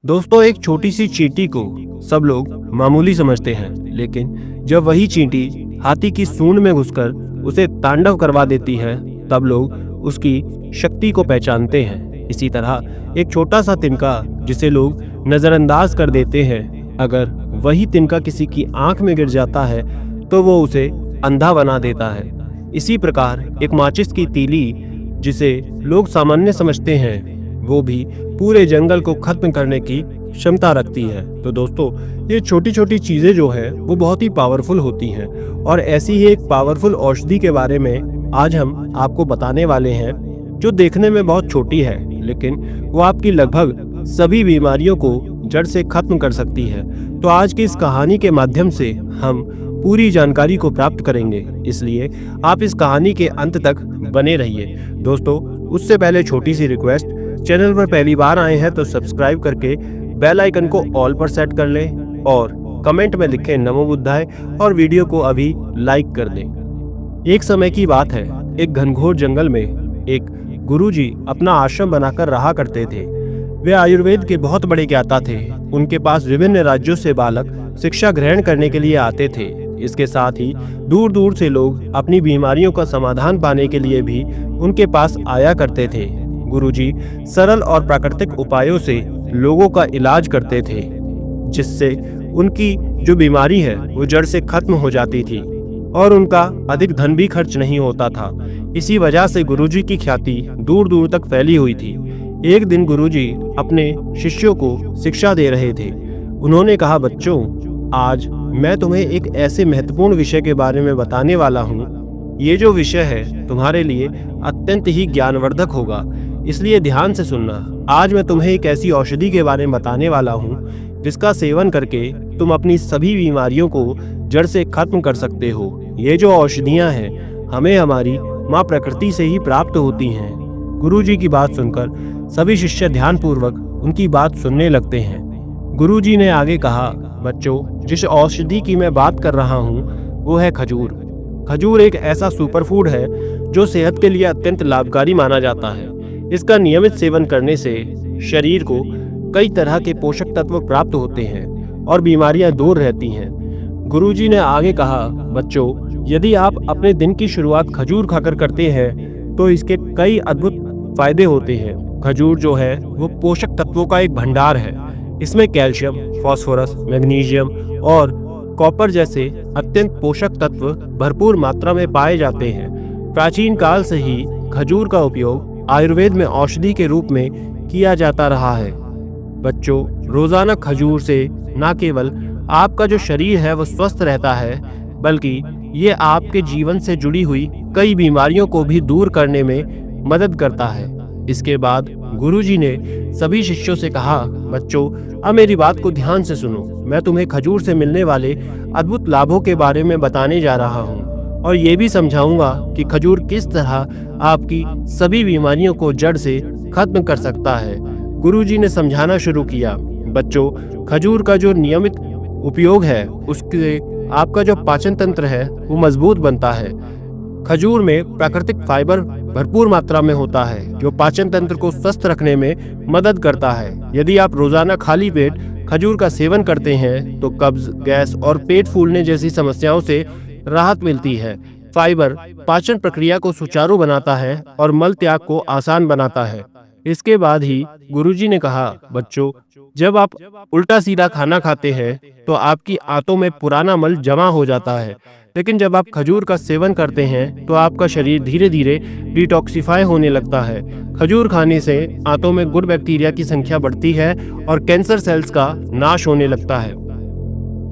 दोस्तों, एक छोटी सी चींटी को सब लोग मामूली समझते हैं, लेकिन जब वही चींटी हाथी की सूंड में घुसकर उसे तांडव करवा देती है, तब लोग उसकी शक्ति को पहचानते हैं। इसी तरह एक छोटा सा तिनका जिसे लोग नजरअंदाज कर देते हैं, अगर वही तिनका किसी की आंख में गिर जाता है तो वो उसे अंधा बना देता है। इसी प्रकार एक माचिस की तीली जिसे लोग सामान्य समझते हैं, वो भी पूरे जंगल को खत्म करने की क्षमता रखती है। तो दोस्तों, ये छोटी छोटी चीजें जो है वो बहुत ही पावरफुल होती हैं, और ऐसी ही एक पावरफुल औषधि के बारे में आज हम आपको बताने वाले हैं, जो देखने में बहुत छोटी है, लेकिन वो आपकी लगभग सभी बीमारियों को जड़ से खत्म कर सकती है। तो आज की इस कहानी के माध्यम से हम पूरी जानकारी को प्राप्त करेंगे, इसलिए आप इस कहानी के अंत तक बने रहिए। दोस्तों, उससे पहले छोटी सी रिक्वेस्ट, चैनल पर पहली बार आए हैं तो सब्सक्राइब करके बेल आइकन को ऑल पर सेट कर लें और कमेंट में लिखें नमो बुद्धाय और वीडियो को अभी लाइक कर दें। एक समय की बात है, एक घनघोर जंगल में एक गुरुजी अपना आश्रम बनाकर रहा करते थे। वे आयुर्वेद के बहुत बड़े ज्ञाता थे। उनके पास विभिन्न राज्यों से बालक शिक्षा ग्रहण करने के लिए आते थे। इसके साथ ही दूर दूर से लोग अपनी बीमारियों का समाधान पाने के लिए भी उनके पास आया करते थे। गुरुजी सरल और प्राकृतिक उपायों से लोगों का इलाज करते थे, जिससे उनकी जो बीमारी है वो जड़ से खत्म हो जाती थी और उनका अधिक धन भी खर्च नहीं होता था। इसी वजह से गुरुजी की ख्याति दूर दूर तक फैली हुई थी। एक दिन गुरुजी अपने शिष्यों को शिक्षा दे रहे थे। उन्होंने कहा, बच्चों, आज मैं तुम्हें एक ऐसे महत्वपूर्ण विषय के बारे में बताने वाला हूँ। ये जो विषय है तुम्हारे लिए अत्यंत ही ज्ञानवर्धक होगा, इसलिए ध्यान से सुनना। आज मैं तुम्हें एक ऐसी औषधि के बारे में बताने वाला हूँ जिसका सेवन करके तुम अपनी सभी बीमारियों को जड़ से खत्म कर सकते हो। ये जो औषधियाँ हैं हमें हमारी माँ प्रकृति से ही प्राप्त होती हैं। गुरुजी की बात सुनकर सभी शिष्य ध्यानपूर्वक उनकी बात सुनने लगते हैं। गुरुजी ने आगे कहा, बच्चों, जिस औषधि की मैं बात कर रहा हूँ वो है खजूर। खजूर एक ऐसा सुपरफूड है जो सेहत के लिए अत्यंत लाभकारी माना जाता है। इसका नियमित सेवन करने से शरीर को कई तरह के पोषक तत्व प्राप्त होते हैं और बीमारियां दूर रहती हैं। गुरुजी ने आगे कहा, बच्चों, यदि आप अपने दिन की शुरुआत खजूर खाकर करते हैं तो इसके कई अद्भुत फायदे होते हैं। खजूर जो है वो पोषक तत्वों का एक भंडार है। इसमें कैल्शियम, फास्फोरस, मैग्नीशियम और कॉपर जैसे अत्यंत पोषक तत्व भरपूर मात्रा में पाए जाते हैं। प्राचीन काल से ही खजूर का उपयोग आयुर्वेद में औषधि के रूप में किया जाता रहा है। बच्चों, रोजाना खजूर से न केवल आपका जो शरीर है वो स्वस्थ रहता है, बल्कि ये आपके जीवन से जुड़ी हुई कई बीमारियों को भी दूर करने में मदद करता है। इसके बाद गुरुजी ने सभी शिष्यों से कहा, बच्चों, अब मेरी बात को ध्यान से सुनो। मैं तुम्हें खजूर से मिलने वाले अद्भुत लाभों के बारे में बताने जा रहा हूँ और ये भी समझाऊंगा कि खजूर किस तरह आपकी सभी बीमारियों को जड़ से खत्म कर सकता है। गुरुजी ने समझाना शुरू किया, बच्चों, खजूर का जो नियमित उपयोग है उससे आपका जो पाचन तंत्र है वो मजबूत बनता है। खजूर में प्राकृतिक फाइबर भरपूर मात्रा में होता है जो पाचन तंत्र को स्वस्थ रखने में मदद करता है। यदि आप रोजाना खाली पेट खजूर का सेवन करते हैं तो कब्ज, गैस और पेट फूलने जैसी समस्याओं से राहत मिलती है। फाइबर पाचन प्रक्रिया को सुचारू बनाता है और मल त्याग को आसान बनाता है। इसके बाद ही गुरुजी ने कहा, बच्चों, जब आप उल्टा सीधा खाना खाते हैं तो आपकी आंतों में पुराना मल जमा हो जाता है, लेकिन जब आप खजूर का सेवन करते हैं तो आपका शरीर धीरे धीरे डिटॉक्सिफाई होने लगता है। खजूर खाने से आंतों में गुड बैक्टीरिया की संख्या बढ़ती है और कैंसर सेल्स का नाश होने लगता है।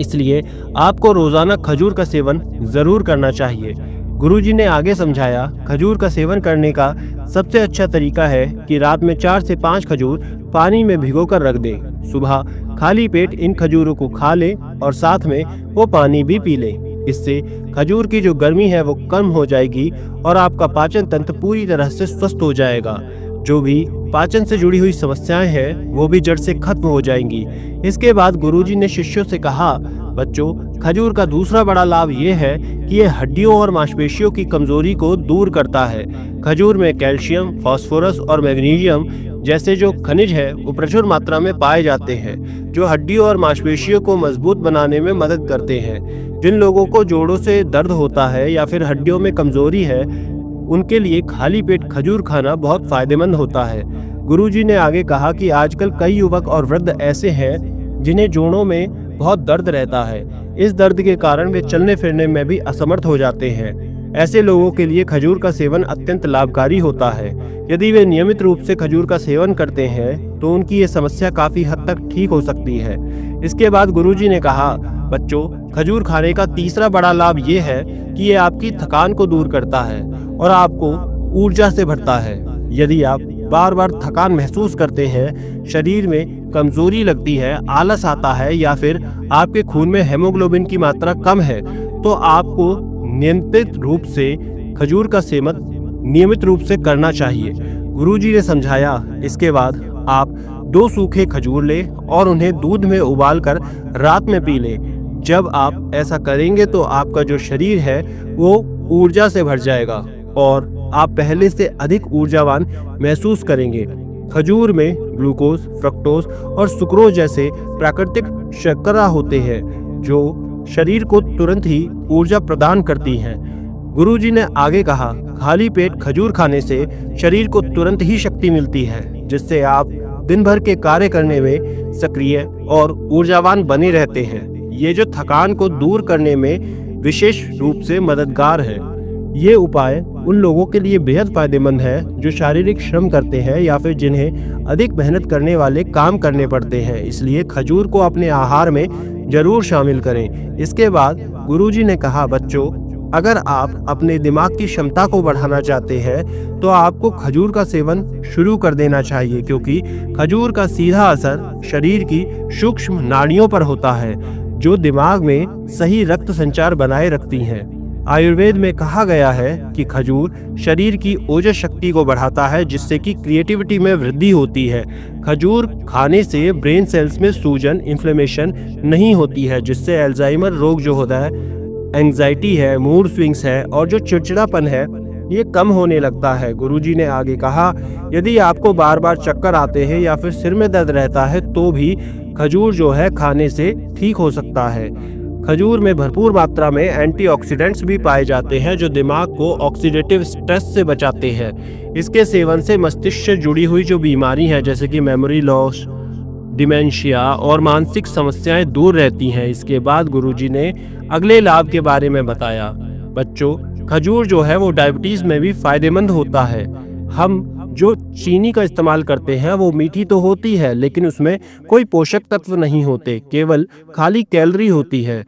इसलिए आपको रोजाना खजूर का सेवन जरूर करना चाहिए। गुरुजी ने आगे समझाया, खजूर का सेवन करने का सबसे अच्छा तरीका है कि रात में 4 से 5 खजूर पानी में भिगोकर रख दें। सुबह खाली पेट इन खजूरों को खा लें और साथ में वो पानी भी पी लें। इससे खजूर की जो गर्मी है वो कम हो जाएगी और आपका पाचन तंत्र पूरी तरह से स्वस्थ हो जाएगा। जो भी पाचन से जुड़ी हुई समस्याएं हैं वो भी जड़ से खत्म हो जाएंगी। इसके बाद गुरुजी ने शिष्यों से कहा, बच्चों, खजूर का दूसरा बड़ा लाभ ये है कि ये हड्डियों और मांसपेशियों की कमजोरी को दूर करता है। खजूर में कैल्शियम, फास्फोरस और मैग्नीशियम जैसे जो खनिज है वो प्रचुर मात्रा में पाए जाते हैं, जो हड्डियों और मांसपेशियों को मजबूत बनाने में मदद करते हैं। जिन लोगों को जोड़ों से दर्द होता है या फिर हड्डियों में कमजोरी है, उनके लिए खाली पेट खजूर खाना बहुत फायदेमंद होता है। गुरुजी ने आगे कहा कि आजकल कई युवक और वृद्ध ऐसे हैं जिन्हें जोड़ों में बहुत दर्द रहता है। इस दर्द के कारण वे चलने फिरने में भी असमर्थ हो जाते हैं। ऐसे लोगों के लिए खजूर का सेवन अत्यंत लाभकारी होता है। यदि वे नियमित रूप से खजूर का सेवन करते हैं तो उनकी ये समस्या काफी हद तक ठीक हो सकती है। इसके बाद गुरुजी ने कहा, बच्चों, खजूर खाने का तीसरा बड़ा लाभ ये है कि ये आपकी थकान को दूर करता है और आपको ऊर्जा से भरता है। यदि आप बार बार थकान महसूस करते हैं, शरीर में कमजोरी लगती है, आलस आता है या फिर आपके खून में हेमोग्लोबिन की मात्रा कम है, तो आपको नियंत्रित रूप से खजूर का सेवन नियमित रूप से करना चाहिए। गुरुजी ने समझाया, इसके बाद आप 2 सूखे खजूर लें और उन्हें दूध में उबालकर रात में पी लें। जब आप ऐसा करेंगे तो आपका जो शरीर है वो ऊर्जा से भर जाएगा और आप पहले से अधिक ऊर्जावान महसूस करेंगे। खजूर में ग्लूकोज, फ्रक्टोज और सुक्रोज जैसे प्राकृतिक शर्करा होते हैं जो शरीर को तुरंत ही ऊर्जा प्रदान करती हैं। गुरुजी ने आगे कहा, खाली पेट खजूर खाने से शरीर को तुरंत ही शक्ति मिलती है, जिससे आप दिन भर के कार्य करने में सक्रिय और ऊर्जावान बने रहते हैं। ये जो थकान को दूर करने में विशेष रूप से मददगार है। ये उपाय उन लोगों के लिए बेहद फायदेमंद है जो शारीरिक श्रम करते हैं या फिर जिन्हें अधिक मेहनत करने वाले काम करने पड़ते हैं। इसलिए खजूर को अपने आहार में जरूर शामिल करें। इसके बाद गुरुजी ने कहा, बच्चों, अगर आप अपने दिमाग की क्षमता को बढ़ाना चाहते हैं तो आपको खजूर का सेवन शुरू कर देना चाहिए, क्योंकि खजूर का सीधा असर शरीर की सूक्ष्म नाड़ियों पर होता है जो दिमाग में सही रक्त संचार बनाए रखती हैं। आयुर्वेद में कहा गया है कि खजूर शरीर की ओजस शक्ति को बढ़ाता है, जिससे कि क्रिएटिविटी में वृद्धि होती है। खजूर खाने से ब्रेन सेल्स में सूजन, इन्फ्लेमेशन नहीं होती है, जिससे अल्जाइमर रोग जो होता है, एंजाइटी है, मूड स्विंग्स है और जो चिड़चिड़ापन है ये कम होने लगता है। गुरुजी ने आगे कहा, यदि आपको बार बार चक्कर आते हैं या फिर सिर में दर्द रहता है तो भी खजूर जो है खाने से ठीक हो सकता है। खजूर में भरपूर मात्रा में एंटीऑक्सीडेंट्स भी पाए जाते हैं जो दिमाग को ऑक्सीडेटिव स्ट्रेस से बचाते हैं। इसके सेवन से मस्तिष्क से जुड़ी हुई जो बीमारी है जैसे कि मेमोरी लॉस, डिमेंशिया और मानसिक समस्याएं दूर रहती हैं। इसके बाद गुरुजी ने अगले लाभ के बारे में बताया, बच्चों, खजूर जो है वो डायबिटीज में भी फायदेमंद होता है। हम जो चीनी का इस्तेमाल करते हैं वो मीठी तो होती है लेकिन उसमें कोई पोषक तत्व नहीं होते, केवल खाली कैलोरी होती है।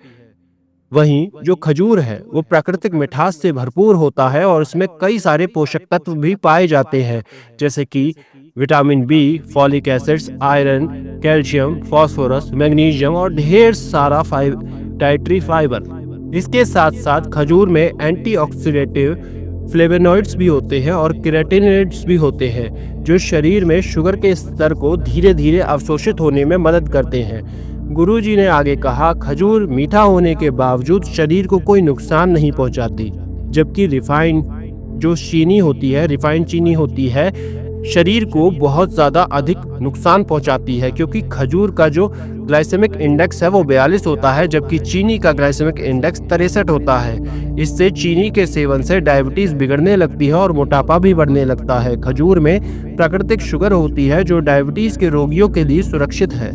वहीं जो खजूर है वो प्राकृतिक मिठास से भरपूर होता है और इसमें कई सारे पोषक तत्व भी पाए जाते हैं जैसे कि vitamin B, folic acids, iron, calcium, phosphorus, magnesium और ढेर सारा डाइटरी फाइबर। इसके साथ साथ खजूर में एंटीऑक्सीडेटिव फ्लेवोनॉइड्स भी होते हैं और केराटिनॉइड्स भी होते हैं जो शरीर में शुगर के स्तर को धीरे धीरे अवशोषित होने में मदद करते हैं। गुरुजी ने आगे कहा, खजूर मीठा होने के बावजूद शरीर को कोई नुकसान नहीं पहुंचाती, जबकि रिफाइंड जो चीनी होती है, रिफाइंड चीनी होती है, शरीर को बहुत ज़्यादा अधिक नुकसान पहुंचाती है, क्योंकि खजूर का जो ग्लाइसेमिक इंडेक्स है वो 42 होता है जबकि चीनी का ग्लाइसेमिक इंडेक्स 63 होता है। इससे चीनी के सेवन से डायबिटीज बिगड़ने लगती है और मोटापा भी बढ़ने लगता है। खजूर में प्राकृतिक शुगर होती है जो डायबिटीज के रोगियों के लिए सुरक्षित है।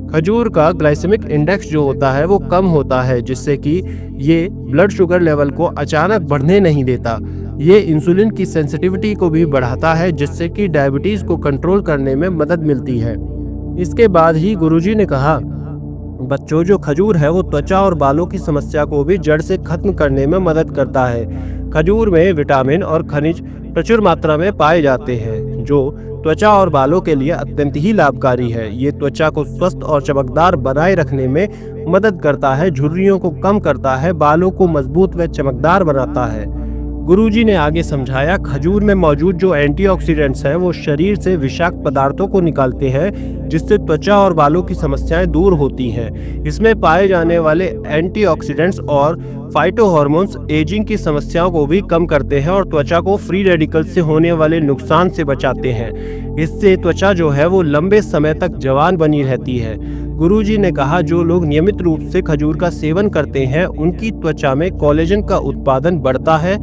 खजूर का ग्लाइसेमिक इंडेक्स जो होता है वो कम होता है, जिससे कि ये ब्लड शुगर लेवल को अचानक बढ़ने नहीं देता। ये इंसुलिन की सेंसिटिविटी को भी बढ़ाता है, जिससे कि डायबिटीज को कंट्रोल करने में मदद मिलती है। इसके बाद ही गुरुजी ने कहा, बच्चों, जो खजूर है वो त्वचा और बालों की समस्या को भी जड़ से खत्म करने में मदद करता है। खजूर में विटामिन और खनिज प्रचुर मात्रा में पाए जाते हैं जो त्वचा और बालों के लिए अत्यंत ही लाभकारी है। ये त्वचा को स्वस्थ और चमकदार बनाए रखने में मदद करता है, झुर्रियों को कम करता है, बालों को मजबूत व चमकदार बनाता है। गुरुजी ने आगे समझाया, खजूर में मौजूद जो एंटीऑक्सीडेंट्स हैं वो शरीर से विषाक्त पदार्थों को निकालते हैं, जिससे त्वचा और बालों की समस्याएं दूर होती हैं। इसमें पाए जाने वाले एंटीऑक्सीडेंट्स और फाइटोहॉर्मोन्स एजिंग की समस्याओं को भी कम करते हैं और त्वचा को फ्री रेडिकल से होने वाले नुकसान से बचाते हैं। इससे त्वचा जो है वो लंबे समय तक जवान बनी रहती है। गुरुजी ने कहा, जो लोग नियमित रूप से खजूर का सेवन करते हैं उनकी त्वचा में कोलेजन का उत्पादन बढ़ता है